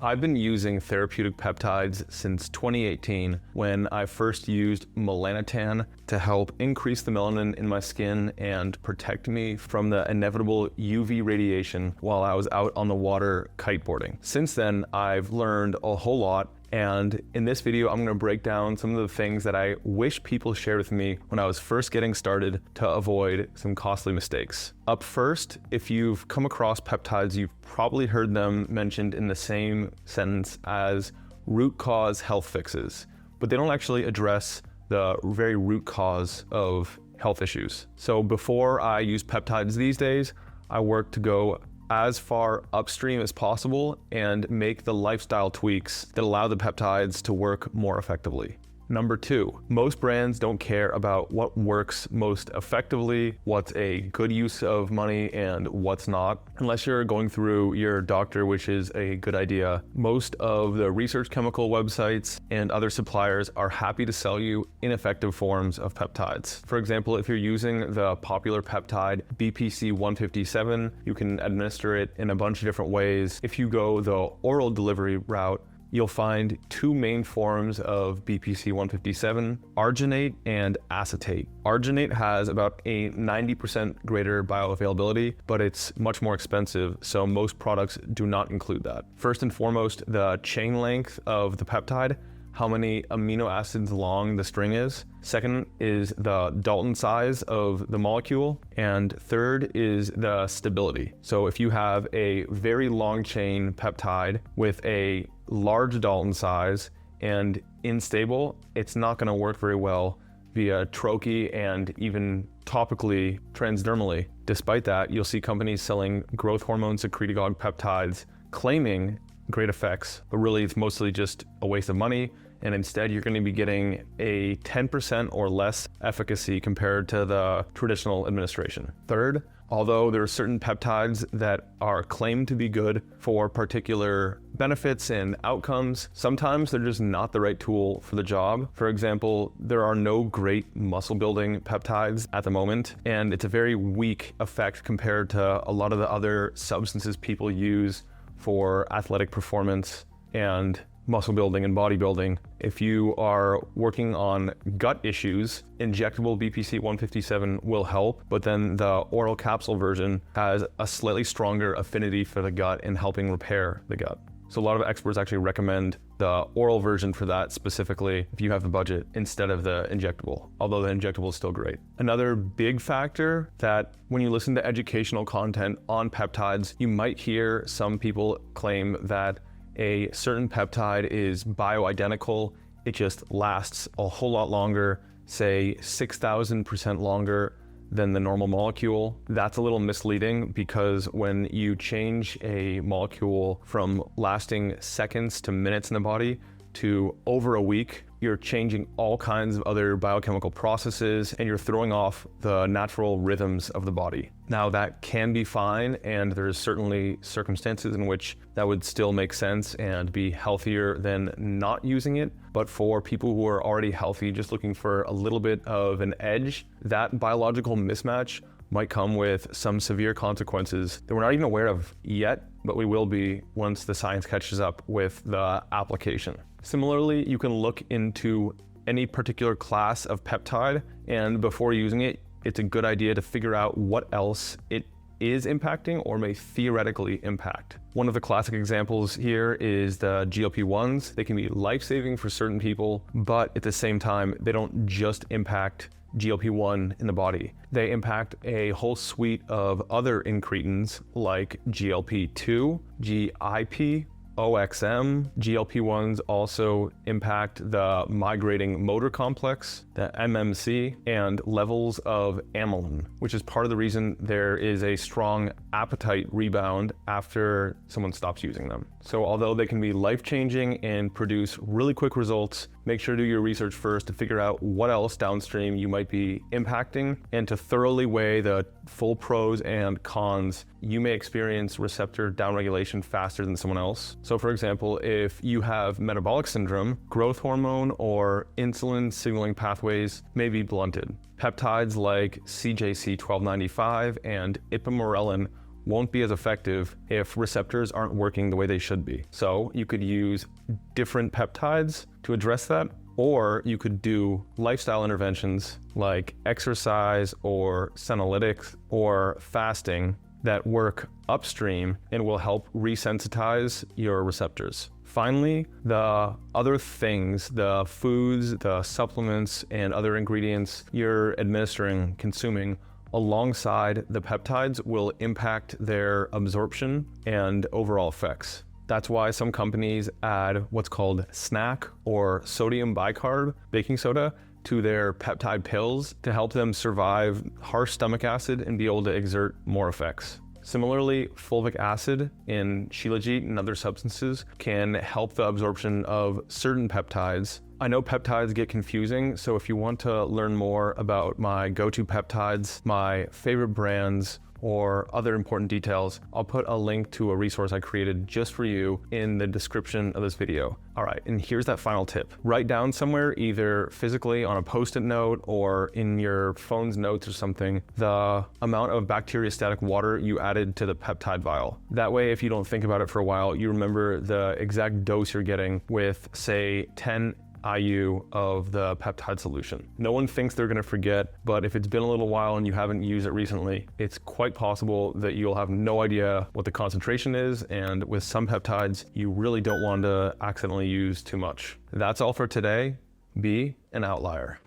I've been using therapeutic peptides since 2018 when I first used melanotan to help increase the melanin in my skin and protect me from the inevitable UV radiation while I was out on the water kiteboarding. Since then, I've learned a whole lot, and in this video, I'm gonna break down some of the things that I wish people shared with me when I was first getting started to avoid some costly mistakes. Up first, if you've come across peptides, you've probably heard them mentioned in the same sentence as root cause health fixes, but they don't actually address the very root cause of health issues. So before I use peptides these days, I work to go as far upstream as possible and make the lifestyle tweaks that allow the peptides to work more effectively. Number two, most brands don't care about what works most effectively, what's a good use of money and what's not. Unless you're going through your doctor, which is a good idea, most of the research chemical websites and other suppliers are happy to sell you ineffective forms of peptides. For example, if you're using the popular peptide BPC 157, you can administer it in a bunch of different ways. If you go the oral delivery route, you'll find two main forms of BPC 157, arginate and acetate. Arginate has about a 90% greater bioavailability, but it's much more expensive, so most products do not include that. First and foremost, the chain length of the peptide, how many amino acids long the string is. Second is the Dalton size of the molecule. And third is the stability. So if you have a very long chain peptide with a large Dalton size and unstable, it's not gonna work very well via troche and even topically transdermally. Despite that, you'll see companies selling growth hormone secretagogue peptides claiming great effects, but really it's mostly just a waste of money, and instead you're going to be getting a 10% or less efficacy compared to the traditional administration. Third, although there are certain peptides that are claimed to be good for particular benefits and outcomes, sometimes they're just not the right tool for the job. For example, there are no great muscle building peptides at the moment, and it's a very weak effect compared to a lot of the other substances people use for athletic performance and muscle building and bodybuilding. If you are working on gut issues, injectable BPC 157 will help, but then the oral capsule version has a slightly stronger affinity for the gut in helping repair the gut. So a lot of experts actually recommend the oral version for that specifically if you have the budget instead of the injectable, although the injectable is still great. Another big factor that when you listen to educational content on peptides, you might hear some people claim that a certain peptide is bioidentical. It just lasts a whole lot longer, say 6,000% longer than the normal molecule. That's a little misleading because when you change a molecule from lasting seconds to minutes in the body to over a week, you're changing all kinds of other biochemical processes and you're throwing off the natural rhythms of the body. Now that can be fine, and there's certainly circumstances in which that would still make sense and be healthier than not using it. But for people who are already healthy, just looking for a little bit of an edge, that biological mismatch might come with some severe consequences that we're not even aware of yet, but we will be once the science catches up with the application. Similarly, you can look into any particular class of peptide, and before using it, it's a good idea to figure out what else it is impacting or may theoretically impact. One of the classic examples here is the GLP-1s. They can be life-saving for certain people, but at the same time, they don't just impact GLP-1 in the body. They impact a whole suite of other incretins like GLP-2, GIP, OXM. GLP-1s also impact the migrating motor complex, the MMC, and levels of amylin, which is part of the reason there is a strong appetite rebound after someone stops using them. So although they can be life-changing and produce really quick results, make sure to do your research first to figure out what else downstream you might be impacting, and to thoroughly weigh the full pros and cons. You may experience receptor downregulation faster than someone else. So for example, if you have metabolic syndrome, growth hormone or insulin signaling pathways may be blunted. Peptides like CJC 1295 and ipamorelin won't be as effective if receptors aren't working the way they should be. So you could use different peptides to address that, or you could do lifestyle interventions like exercise or senolytics or fasting that work upstream and will help resensitize your receptors. Finally, the other things, the foods, the supplements, and other ingredients you're administering, consuming, alongside the peptides will impact their absorption and overall effects. That's why some companies add what's called snack or sodium bicarb baking soda to their peptide pills to help them survive harsh stomach acid and be able to exert more effects. Similarly, fulvic acid in shilajit and other substances can help the absorption of certain peptides. I know peptides get confusing, so if you want to learn more about my go-to peptides, my favorite brands, or other important details, I'll put a link to a resource I created just for you in the description of this video. All right, and here's that final tip. Write down somewhere, either physically on a post-it note or in your phone's notes or something, the amount of bacteriostatic water you added to the peptide vial. That way, if you don't think about it for a while, you remember the exact dose you're getting with, say, 10 IU of the peptide solution. No one thinks they're gonna forget, but if it's been a little while and you haven't used it recently, it's quite possible that you'll have no idea what the concentration is, and with some peptides, you really don't want to accidentally use too much. That's all for today. Be an outlier.